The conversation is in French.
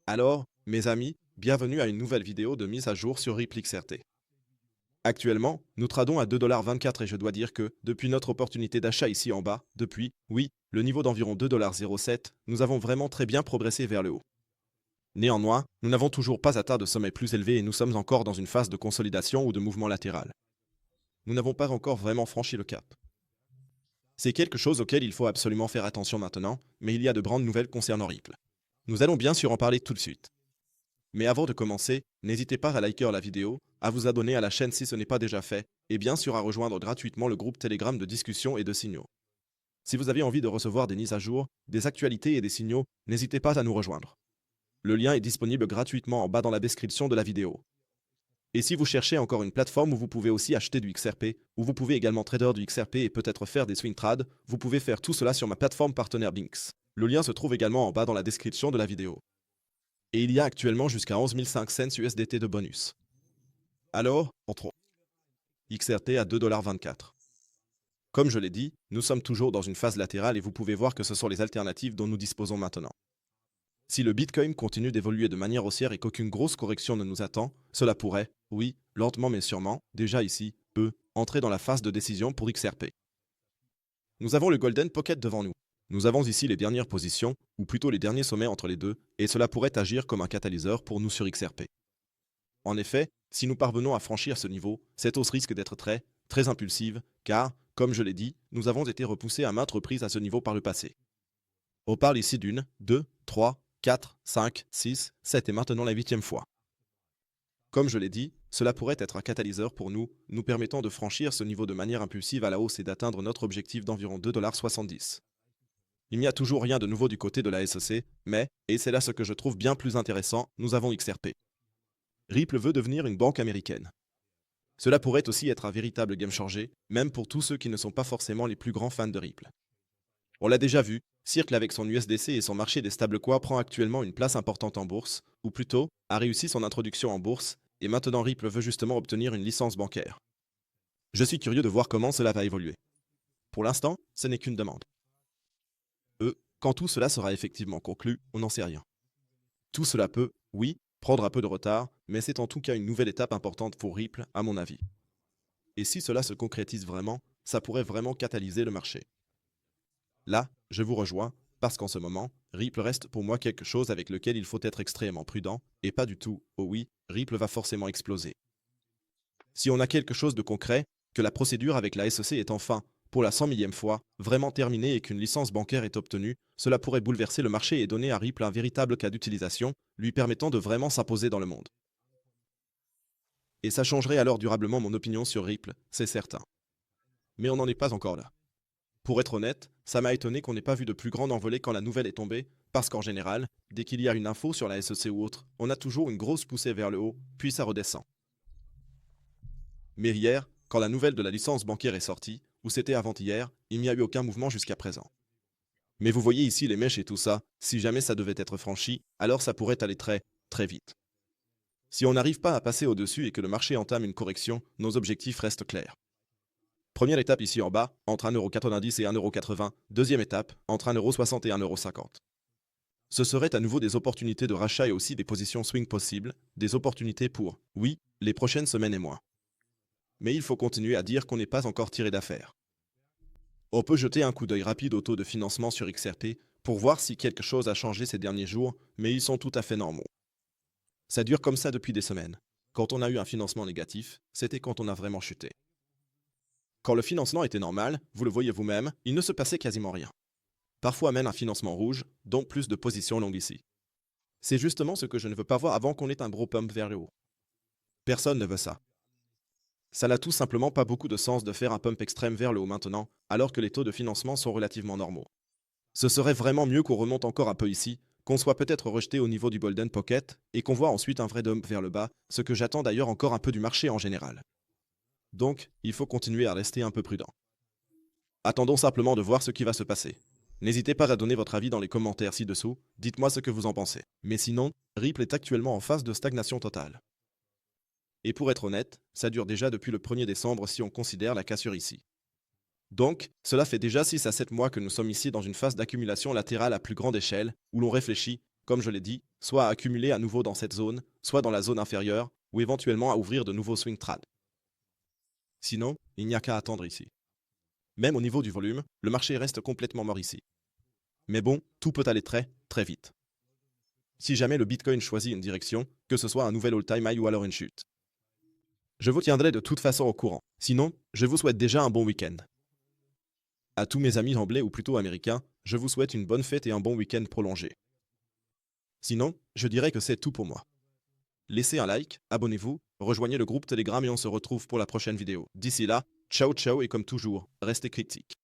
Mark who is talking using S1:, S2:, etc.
S1: Alors, mes amis, bienvenue à une nouvelle vidéo de mise à jour sur Ripple XRT. Actuellement, nous tradons à 2,24 $ et je dois dire que, depuis notre opportunité d'achat ici en bas, depuis, oui, le niveau d'environ 2,07 $, nous avons vraiment très bien progressé vers le haut. Néanmoins, nous n'avons toujours pas atteint de sommet plus élevé et nous sommes encore dans une phase de consolidation ou de mouvement latéral. Nous n'avons pas encore vraiment franchi le cap. C'est quelque chose auquel il faut absolument faire attention maintenant, mais il y a de grandes nouvelles concernant Ripple. Nous allons bien sûr en parler tout de suite. Mais avant de commencer, n'hésitez pas à liker la vidéo, à vous abonner à la chaîne si ce n'est pas déjà fait, et bien sûr à rejoindre gratuitement le groupe Telegram de discussion et de signaux. Si vous avez envie de recevoir des mises à jour, des actualités et des signaux, n'hésitez pas à nous rejoindre. Le lien est disponible gratuitement en bas dans la description de la vidéo. Et si vous cherchez encore une plateforme où vous pouvez aussi acheter du XRP, où vous pouvez également trader du XRP et peut-être faire des swing trades, vous pouvez faire tout cela sur ma plateforme partenaire Binx. Le lien se trouve également en bas dans la description de la vidéo. Et il y a actuellement jusqu'à 11 500 cents USDT de bonus. Alors, entrons. XRT à 2,24 $. Comme je l'ai dit, nous sommes toujours dans une phase latérale et vous pouvez voir que ce sont les alternatives dont nous disposons maintenant. Si le Bitcoin continue d'évoluer de manière haussière et qu'aucune grosse correction ne nous attend, cela pourrait, oui, lentement mais sûrement, déjà ici, entrer dans la phase de décision pour XRP. Nous avons le Golden Pocket devant nous. Nous avons ici les dernières positions, ou plutôt les derniers sommets entre les deux, et cela pourrait agir comme un catalyseur pour nous sur XRP. En effet, si nous parvenons à franchir ce niveau, cette hausse risque d'être très, très impulsive, car, comme je l'ai dit, nous avons été repoussés à maintes reprises à ce niveau par le passé. On parle ici d'une, 2, 3, 4, 5, 6, 7 et maintenant la 8e fois. Comme je l'ai dit, cela pourrait être un catalyseur pour nous, nous permettant de franchir ce niveau de manière impulsive à la hausse et d'atteindre notre objectif d'environ 2,70 $. Il n'y a toujours rien de nouveau du côté de la SEC, mais, et c'est là ce que je trouve bien plus intéressant, nous avons XRP. Ripple veut devenir une banque américaine. Cela pourrait aussi être un véritable game changer, même pour tous ceux qui ne sont pas forcément les plus grands fans de Ripple. On l'a déjà vu, Circle avec son USDC et son marché des stablecoins prend actuellement une place importante en bourse, ou plutôt, a réussi son introduction en bourse, et maintenant Ripple veut justement obtenir une licence bancaire. Je suis curieux de voir comment cela va évoluer. Pour l'instant, ce n'est qu'une demande. Quand tout cela sera effectivement conclu, on n'en sait rien. Tout cela peut, oui, prendre un peu de retard, mais c'est en tout cas une nouvelle étape importante pour Ripple, à mon avis. Et si cela se concrétise vraiment, ça pourrait vraiment catalyser le marché. Là, je vous rejoins, parce qu'en ce moment, Ripple reste pour moi quelque chose avec lequel il faut être extrêmement prudent, et pas du tout, oh oui, Ripple va forcément exploser. Si on a quelque chose de concret, que la procédure avec la SEC est enfin, pour la 100 millième fois, vraiment terminée et qu'une licence bancaire est obtenue, cela pourrait bouleverser le marché et donner à Ripple un véritable cas d'utilisation, lui permettant de vraiment s'imposer dans le monde. Et ça changerait alors durablement mon opinion sur Ripple, c'est certain. Mais on n'en est pas encore là. Pour être honnête, ça m'a étonné qu'on n'ait pas vu de plus grande envolée quand la nouvelle est tombée, parce qu'en général, dès qu'il y a une info sur la SEC ou autre, on a toujours une grosse poussée vers le haut, puis ça redescend. Mais hier, quand la nouvelle de la licence bancaire est sortie, ou c'était avant-hier, il n'y a eu aucun mouvement jusqu'à présent. Mais vous voyez ici les mèches et tout ça, si jamais ça devait être franchi, alors ça pourrait aller très, très vite. Si on n'arrive pas à passer au-dessus et que le marché entame une correction, nos objectifs restent clairs. Première étape ici en bas, entre 1,90 € et 1,80 €. Deuxième étape, entre 1,60 € et 1,50 €. Ce seraient à nouveau des opportunités de rachat et aussi des positions swing possibles, des opportunités pour, oui, les prochaines semaines et mois. Mais il faut continuer à dire qu'on n'est pas encore tiré d'affaire. On peut jeter un coup d'œil rapide au taux de financement sur XRP pour voir si quelque chose a changé ces derniers jours, mais ils sont tout à fait normaux. Ça dure comme ça depuis des semaines. Quand on a eu un financement négatif, c'était quand on a vraiment chuté. Quand le financement était normal, vous le voyez vous-même, il ne se passait quasiment rien. Parfois même un financement rouge, donc plus de positions longues ici. C'est justement ce que je ne veux pas voir avant qu'on ait un gros pump vers le haut. Personne ne veut ça. Ça n'a tout simplement pas beaucoup de sens de faire un pump extrême vers le haut maintenant, alors que les taux de financement sont relativement normaux. Ce serait vraiment mieux qu'on remonte encore un peu ici, qu'on soit peut-être rejeté au niveau du Golden Pocket, et qu'on voit ensuite un vrai dump vers le bas, ce que j'attends d'ailleurs encore un peu du marché en général. Donc, il faut continuer à rester un peu prudent. Attendons simplement de voir ce qui va se passer. N'hésitez pas à donner votre avis dans les commentaires ci-dessous, dites-moi ce que vous en pensez. Mais sinon, Ripple est actuellement en phase de stagnation totale. Et pour être honnête, ça dure déjà depuis le 1er décembre si on considère la cassure ici. Donc, cela fait déjà 6 à 7 mois que nous sommes ici dans une phase d'accumulation latérale à plus grande échelle, où l'on réfléchit, comme je l'ai dit, soit à accumuler à nouveau dans cette zone, soit dans la zone inférieure, ou éventuellement à ouvrir de nouveaux swing trades. Sinon, il n'y a qu'à attendre ici. Même au niveau du volume, le marché reste complètement mort ici. Mais bon, tout peut aller très, très vite. Si jamais le Bitcoin choisit une direction, que ce soit un nouvel all-time high ou alors une chute. Je vous tiendrai de toute façon au courant. Sinon, je vous souhaite déjà un bon week-end. À tous mes amis anglais ou plutôt américains, je vous souhaite une bonne fête et un bon week-end prolongé. Sinon, je dirais que c'est tout pour moi. Laissez un like, abonnez-vous, rejoignez le groupe Telegram et on se retrouve pour la prochaine vidéo. D'ici là, ciao ciao et comme toujours, restez critiques.